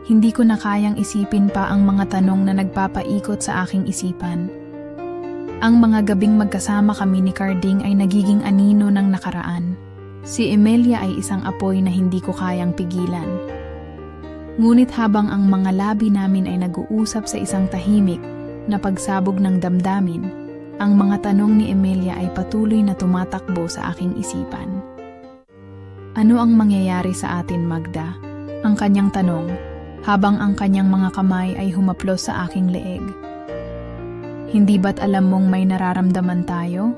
Hindi ko na kayang isipin pa ang mga tanong na nagpapaikot sa aking isipan. Ang mga gabing magkasama kami ni Carding ay nagiging anino ng nakaraan. Si Emilia ay isang apoy na hindi ko kayang pigilan. Ngunit habang ang mga labi namin ay nag-uusap sa isang tahimik na pagsabog ng damdamin, ang mga tanong ni Emilia ay patuloy na tumatakbo sa aking isipan. Ano ang mangyayari sa atin, Magda? Ang kanyang tanong, habang ang kanyang mga kamay ay humaplos sa aking leeg. Hindi ba't alam mong may nararamdaman tayo?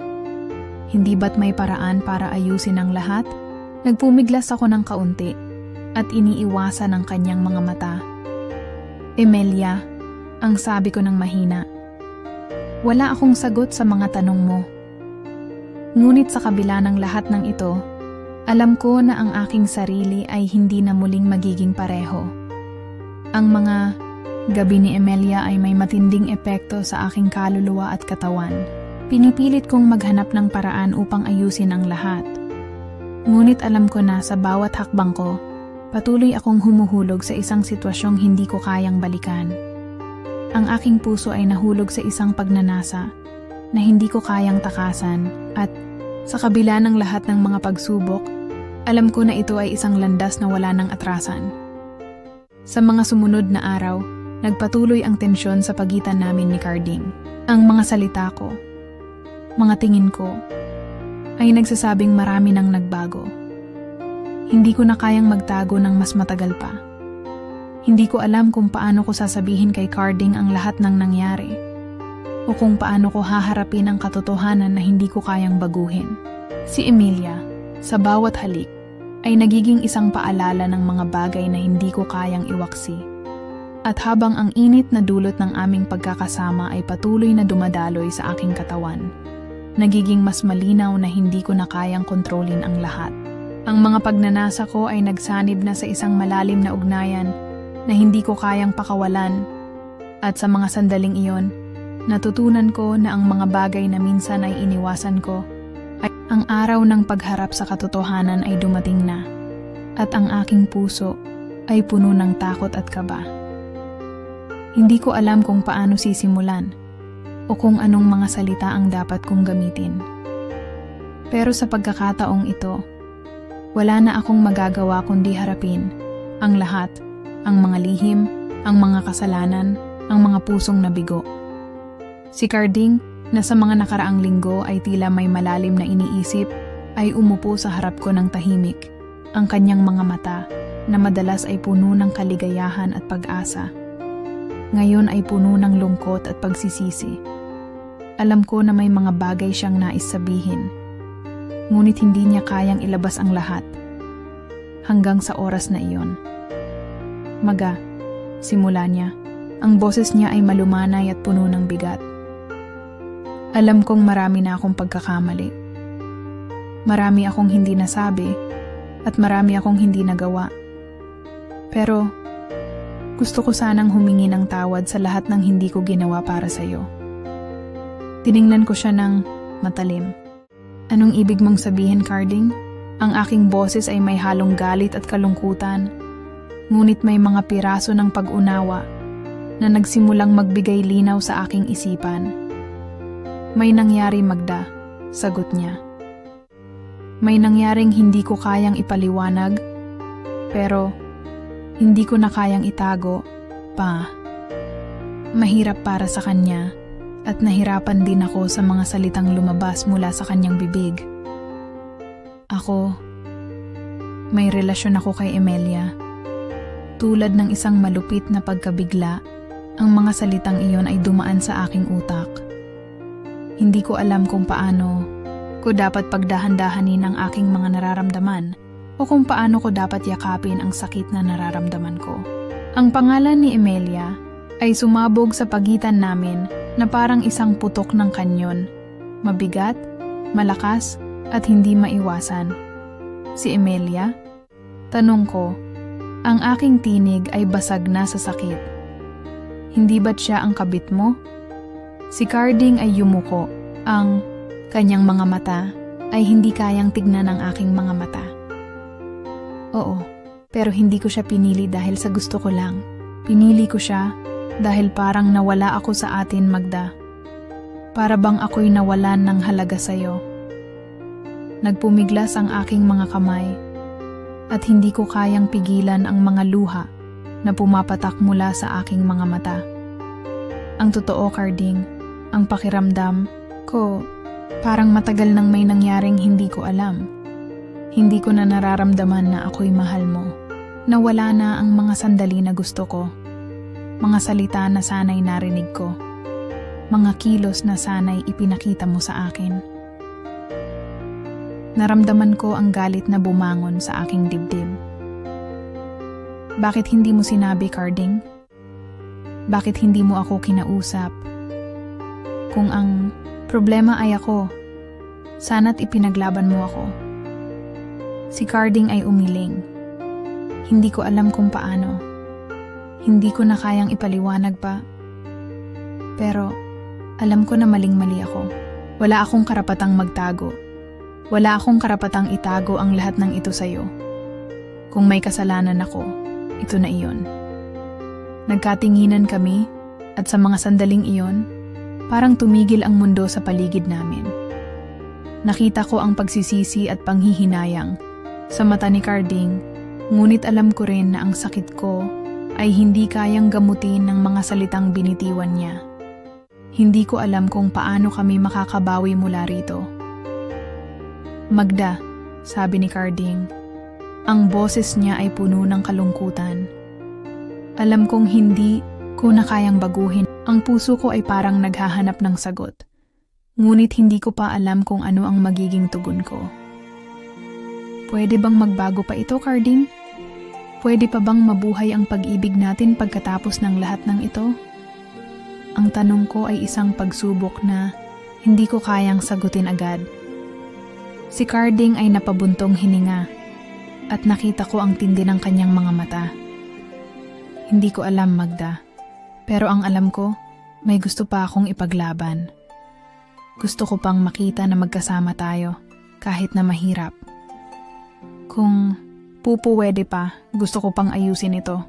Hindi ba't may paraan para ayusin ang lahat? Nagpumiglas ako ng kaunti at iniiwasan ang kanyang mga mata. Emilia, ang sabi ko ng mahina. Wala akong sagot sa mga tanong mo. Ngunit sa kabila ng lahat ng ito, alam ko na ang aking sarili ay hindi na muling magiging pareho. Ang mga gabi ni Emilia ay may matinding epekto sa aking kaluluwa at katawan. Pinipilit kong maghanap ng paraan upang ayusin ang lahat. Ngunit alam ko na sa bawat hakbang ko, patuloy akong humuhulog sa isang sitwasyong hindi ko kayang balikan. Ang aking puso ay nahulog sa isang pagnanasa na hindi ko kayang takasan at sa kabila ng lahat ng mga pagsubok, alam ko na ito ay isang landas na wala nang atrasan. Sa mga sumunod na araw, nagpatuloy ang tensyon sa pagitan namin ni Carding. Ang mga salita ko, mga tingin ko, ay nagsasabing marami nang nagbago. Hindi ko na kayang magtago ng mas matagal pa. Hindi ko alam kung paano ko sasabihin kay Carding ang lahat ng nangyari o kung paano ko haharapin ang katotohanan na hindi ko kayang baguhin. Si Emilia, sa bawat halik, ay nagiging isang paalala ng mga bagay na hindi ko kayang iwaksi. At habang ang init na dulot ng aming pagkakasama ay patuloy na dumadaloy sa aking katawan, nagiging mas malinaw na hindi ko na kayang kontrolin ang lahat. Ang mga pagnanasa ko ay nagsanib na sa isang malalim na ugnayan na hindi ko kayang pakawalan. At sa mga sandaling iyon, natutunan ko na ang mga bagay na minsan ay iniwasan ko, ay ang araw ng pagharap sa katotohanan ay dumating na, at ang aking puso ay puno ng takot at kaba. Hindi ko alam kung paano sisimulan o kung anong mga salita ang dapat kong gamitin. Pero sa pagkakataong ito, wala na akong magagawa kundi harapin ang lahat, ang mga lihim, ang mga kasalanan, ang mga pusong nabigo. Si Carding, na sa mga nakaraang linggo ay tila may malalim na iniisip, ay umupo sa harap ko ng tahimik. Ang kanyang mga mata, na madalas ay puno ng kaligayahan at pag-asa, ngayon ay puno ng lungkot at pagsisisi. Alam ko na may mga bagay siyang nais sabihin, ngunit hindi niya kayang ilabas ang lahat. Hanggang sa oras na iyon. Maga, simula niya. Ang boses niya ay malumanay at puno ng bigat. Alam kong marami na akong pagkakamali. Marami akong hindi nasabi at marami akong hindi nagawa. Pero gusto ko sanang humingi ng tawad sa lahat ng hindi ko ginawa para sa iyo. Tiningnan ko siya ng matalim. Anong ibig mong sabihin, Carding? Ang aking boses ay may halong galit at kalungkutan, ngunit may mga piraso ng pag-unawa na nagsimulang magbigay linaw sa aking isipan. May nangyari, Magda, sagot niya. May nangyaring hindi ko kayang ipaliwanag, pero hindi ko na kayang itago pa. Mahirap para sa kanya at nahirapan din ako sa mga salitang lumabas mula sa kanyang bibig. Ako, may relasyon ako kay Emelia. Tulad ng isang malupit na pagkabigla, ang mga salitang iyon ay dumaan sa aking utak. Hindi ko alam kung paano ko dapat pagdahan-dahanin ang aking mga nararamdaman o kung paano ko dapat yakapin ang sakit na nararamdaman ko. Ang pangalan ni Emelia ay sumabog sa pagitan namin na parang isang putok ng kanyon. Mabigat, malakas, at hindi maiwasan. Si Emelia? Tanong ko, ang aking tinig ay basag na sa sakit. Hindi ba't siya ang kabit mo? Si Carding ay yumuko. Ang kanyang mga mata ay hindi kayang tignan ng aking mga mata. Oo, pero hindi ko siya pinili dahil sa gusto ko lang. Pinili ko siya dahil parang nawala ako sa atin, Magda. Para bang ako'y nawalan ng halaga sa'yo. Nagpumiglas ang aking mga kamay at hindi ko kayang pigilan ang mga luha na pumapatak mula sa aking mga mata. Ang totoo, Carding, ang pakiramdam ko parang matagal nang may nangyaring hindi ko alam. Hindi ko na nararamdaman na ako'y mahal mo. Nawala na ang mga sandali na gusto ko. Mga salita na sana'y narinig ko. Mga kilos na sana'y ipinakita mo sa akin. Naramdaman ko ang galit na bumangon sa aking dibdib. Bakit hindi mo sinabi, Carding? Bakit hindi mo ako kinausap? Kung ang problema ay ako, sana't ipinaglaban mo ako. Si Carding ay umiling. Hindi ko alam kung paano. Hindi ko na kayang ipaliwanag pa. Pero alam ko na maling-mali ako. Wala akong karapatang magtago. Wala akong karapatang itago ang lahat ng ito sa'yo. Kung may kasalanan ako, ito na iyon. Nagkatinginan kami at sa mga sandaling iyon, parang tumigil ang mundo sa paligid namin. Nakita ko ang pagsisisi at panghihinayang sa mata ni Carding, ngunit alam ko rin na ang sakit ko ay hindi kayang gamutin ng mga salitang binitiwan niya. Hindi ko alam kung paano kami makakabawi mula rito. Magda, sabi ni Carding. Ang boses niya ay puno ng kalungkutan. Alam kong hindi ko na kayang baguhin. Ang puso ko ay parang naghahanap ng sagot. Ngunit hindi ko pa alam kung ano ang magiging tugon ko. Pwede bang magbago pa ito, Carding? Pwede pa bang mabuhay ang pag-ibig natin pagkatapos ng lahat ng ito? Ang tanong ko ay isang pagsubok na hindi ko kayang sagutin agad. Si Carding ay napabuntong hininga at nakita ko ang tindi ng kanyang mga mata. Hindi ko alam, Magda, pero ang alam ko, may gusto pa akong ipaglaban. Gusto ko pang makita na magkasama tayo kahit na mahirap. Kung pupuwede pa, gusto ko pang ayusin ito.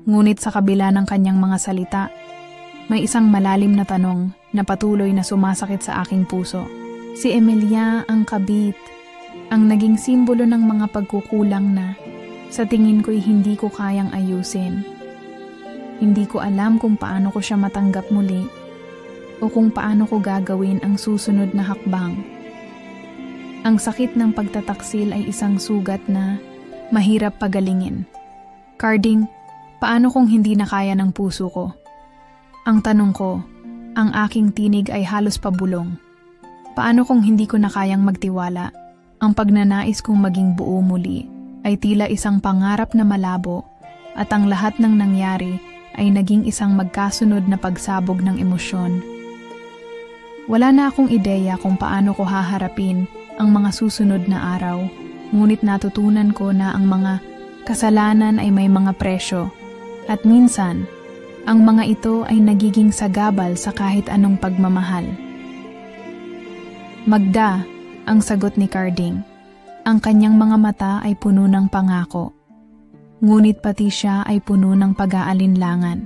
Ngunit sa kabila ng kanyang mga salita, may isang malalim na tanong na patuloy na sumasakit sa aking puso. Si Emelia ang kabit, ang naging simbolo ng mga pagkukulang na sa tingin ko'y hindi ko kayang ayusin. Hindi ko alam kung paano ko siya matanggap muli o kung paano ko gagawin ang susunod na hakbang. Ang sakit ng pagtataksil ay isang sugat na mahirap pagalingin. Carding, paano kung hindi na kaya ng puso ko? Ang tanong ko, ang aking tinig ay halos pabulong. Paano kung hindi ko na kayang magtiwala? Ang pagnanais kong maging buo muli ay tila isang pangarap na malabo at ang lahat ng nangyari ay naging isang magkasunod na pagsabog ng emosyon. Wala na akong ideya kung paano ko haharapin ang mga susunod na araw, ngunit natutunan ko na ang mga kasalanan ay may mga presyo at minsan, ang mga ito ay nagiging sagabal sa kahit anong pagmamahal. Magda, ang sagot ni Carding. Ang kanyang mga mata ay puno ng pangako. Ngunit pati siya ay puno ng pag-aalinlangan.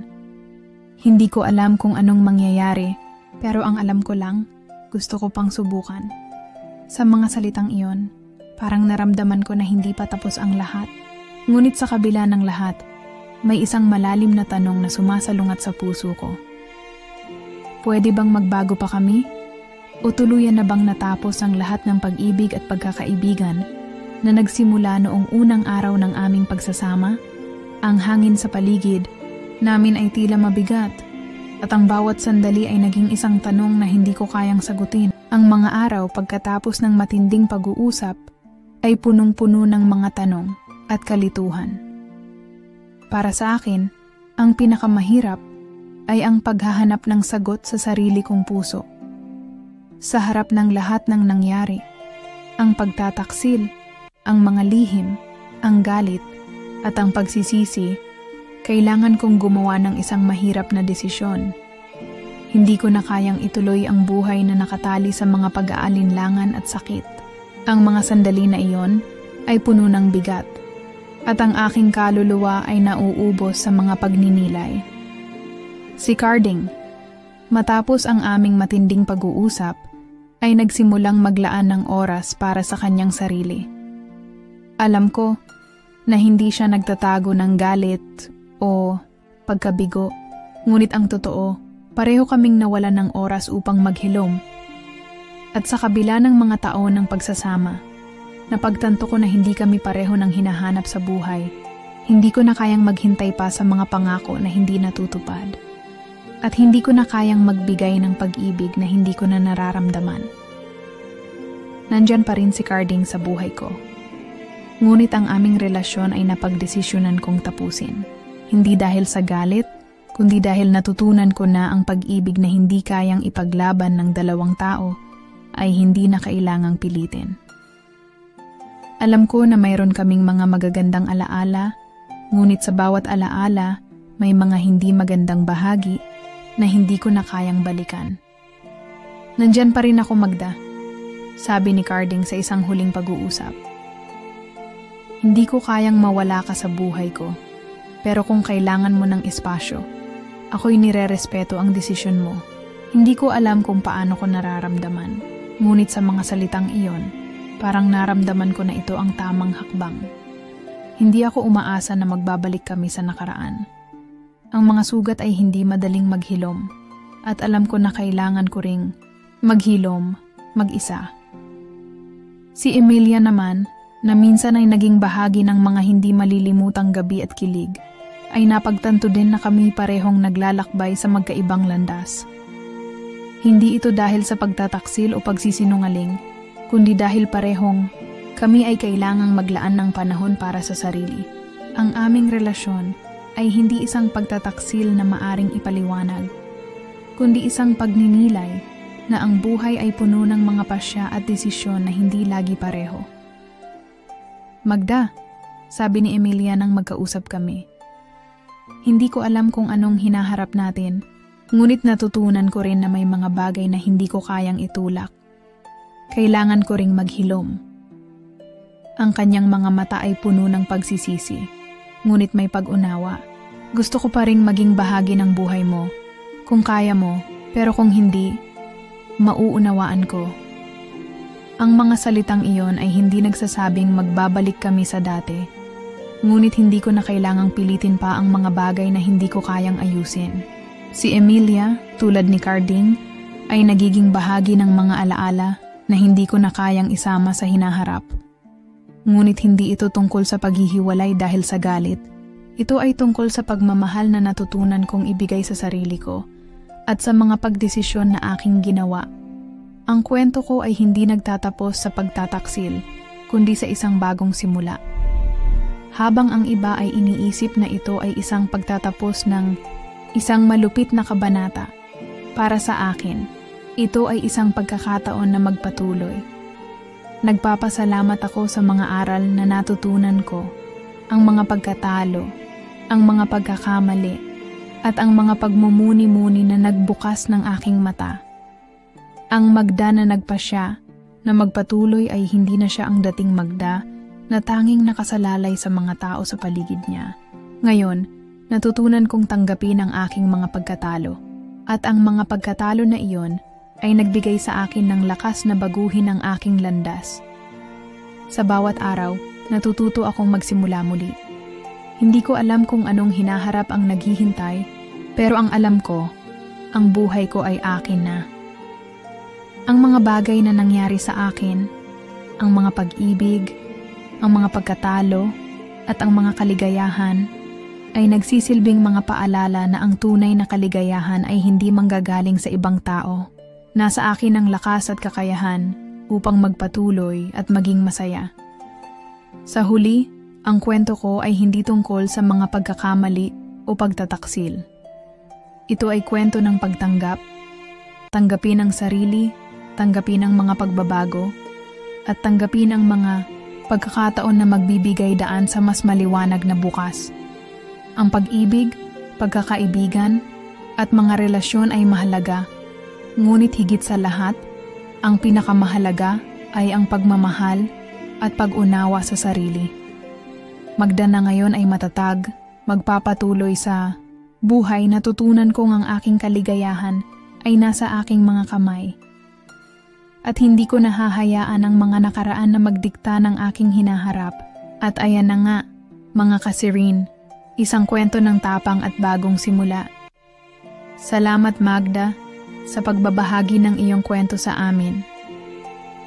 Hindi ko alam kung anong mangyayari, pero ang alam ko lang, gusto ko pang subukan. Sa mga salitang iyon, parang naramdaman ko na hindi pa tapos ang lahat. Ngunit sa kabila ng lahat, may isang malalim na tanong na sumasalungat sa puso ko. Pwede bang magbago pa kami? O tuluyan na bang natapos ang lahat ng pag-ibig at pagkakaibigan na nagsimula noong unang araw ng aming pagsasama? Ang hangin sa paligid namin ay tila mabigat at ang bawat sandali ay naging isang tanong na hindi ko kayang sagutin. Ang mga araw pagkatapos ng matinding pag-uusap ay punong-puno ng mga tanong at kalituhan. Para sa akin, ang pinakamahirap ay ang paghahanap ng sagot sa sarili kong puso. Sa harap ng lahat ng nangyari, ang pagtataksil, ang mga lihim, ang galit, at ang pagsisisi, kailangan kong gumawa ng isang mahirap na desisyon. Hindi ko na kayang ituloy ang buhay na nakatali sa mga pag-aalinlangan at sakit. Ang mga sandali na iyon ay puno ng bigat, at ang aking kaluluwa ay nauubos sa mga pagninilay. Si Carding, matapos ang aming matinding pag-uusap, ay nagsimulang maglaan ng oras para sa kanyang sarili. Alam ko na hindi siya nagtatago ng galit o pagkabigo, ngunit ang totoo, pareho kaming nawalan ng oras upang maghilom. At sa kabila ng mga taon ng pagsasama, napagtanto ko na hindi kami pareho ng hinahanap sa buhay. Hindi ko na kayang maghintay pa sa mga pangako na hindi natutupad. At hindi ko na kayang magbigay ng pag-ibig na hindi ko na nararamdaman. Nandyan pa rin si Carding sa buhay ko. Ngunit ang aming relasyon ay napagdesisyonan kong tapusin. Hindi dahil sa galit, kundi dahil natutunan ko na ang pag-ibig na hindi kayang ipaglaban ng dalawang tao ay hindi na kailangang pilitin. Alam ko na mayroon kaming mga magagandang alaala, ngunit sa bawat alaala may mga hindi magandang bahagi na hindi ko na kayang balikan. Nandyan pa rin ako, Magda, sabi ni Carding sa isang huling pag-uusap. Hindi ko kayang mawala ka sa buhay ko, pero kung kailangan mo ng espasyo, ako'y nirerespeto ang desisyon mo. Hindi ko alam kung paano ko nararamdaman, ngunit sa mga salitang iyon, parang naramdaman ko na ito ang tamang hakbang. Hindi ako umaasa na magbabalik kami sa nakaraan. Ang mga sugat ay hindi madaling maghilom, at alam ko na kailangan ko ring maghilom, mag-isa. Si Emilia naman, na minsan ay naging bahagi ng mga hindi malilimutang gabi at kilig, ay napagtanto din na kami parehong naglalakbay sa magkaibang landas. Hindi ito dahil sa pagtataksil o pagsisinungaling, kundi dahil parehong kami ay kailangang maglaan ng panahon para sa sarili. Ang aming relasyon ay hindi isang pagtataksil na maaring ipaliwanag, kundi isang pagninilay na ang buhay ay puno ng mga pasya at desisyon na hindi lagi pareho. Magda, sabi ni Emilia nang magkausap kami. Hindi ko alam kung anong hinaharap natin, ngunit natutunan ko rin na may mga bagay na hindi ko kayang itulak. Kailangan ko ring maghilom. Ang kanyang mga mata ay puno ng pagsisisi, ngunit may pag-unawa. Gusto ko pa ring maging bahagi ng buhay mo. Kung kaya mo, pero kung hindi, mauunawaan ko. Ang mga salitang iyon ay hindi nagsasabing magbabalik kami sa dati. Ngunit hindi ko na kailangang pilitin pa ang mga bagay na hindi ko kayang ayusin. Si Emilia, tulad ni Carding, ay nagiging bahagi ng mga alaala na hindi ko na kayang isama sa hinaharap. Ngunit hindi ito tungkol sa paghihiwalay dahil sa galit. Ito ay tungkol sa pagmamahal na natutunan kong ibigay sa sarili ko at sa mga pagdesisyon na aking ginawa. Ang kwento ko ay hindi nagtatapos sa pagtataksil, kundi sa isang bagong simula. Habang ang iba ay iniisip na ito ay isang pagtatapos ng isang malupit na kabanata, para sa akin, ito ay isang pagkakataon na magpatuloy. Nagpapasalamat ako sa mga aral na natutunan ko, ang mga pagkatalo, ang mga pagkakamali, at ang mga pagmumuni-muni na nagbukas ng aking mata. Ang Magda na nagpasya, na magpatuloy ay hindi na siya ang dating Magda na tanging nakasalalay sa mga tao sa paligid niya. Ngayon, natutunan kong tanggapin ang aking mga pagkatalo. At ang mga pagkatalo na iyon ay nagbigay sa akin ng lakas na baguhin ang aking landas. Sa bawat araw, natututo akong magsimula muli. Hindi ko alam kung anong hinaharap ang naghihintay, pero ang alam ko, ang buhay ko ay akin na. Ang mga bagay na nangyari sa akin, ang mga pag-ibig, ang mga pagkatalo, at ang mga kaligayahan, ay nagsisilbing mga paalala na ang tunay na kaligayahan ay hindi manggagaling sa ibang tao. Nasa akin ang lakas at kakayahan upang magpatuloy at maging masaya. Sa huli, ang kwento ko ay hindi tungkol sa mga pagkakamali o pagtataksil. Ito ay kwento ng pagtanggap, tanggapin ang sarili, tanggapin ang mga pagbabago, at tanggapin ang mga pagkakataon na magbibigay daan sa mas maliwanag na bukas. Ang pag-ibig, pagkakaibigan, at mga relasyon ay mahalaga, ngunit higit sa lahat, ang pinakamahalaga ay ang pagmamahal at pag-unawa sa sarili. Magda na ngayon ay matatag, magpapatuloy sa buhay. Natutunan kong ang aking kaligayahan ay nasa aking mga kamay. At hindi ko nahahayaan ang mga nakaraan na magdikta ng aking hinaharap. At ayan na nga, mga kasirin, isang kwento ng tapang at bagong simula. Salamat Magda sa pagbabahagi ng iyong kwento sa amin.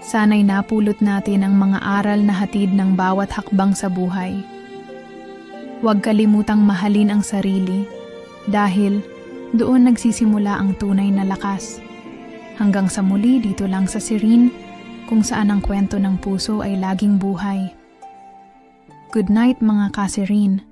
Sana'y napulot natin ang mga aral na hatid ng bawat hakbang sa buhay. Huwag kalimutang mahalin ang sarili dahil doon nagsisimula ang tunay na lakas. Hanggang sa muli dito lang sa Sirin, kung saan ang kwento ng puso ay laging buhay. Good night mga kasirin.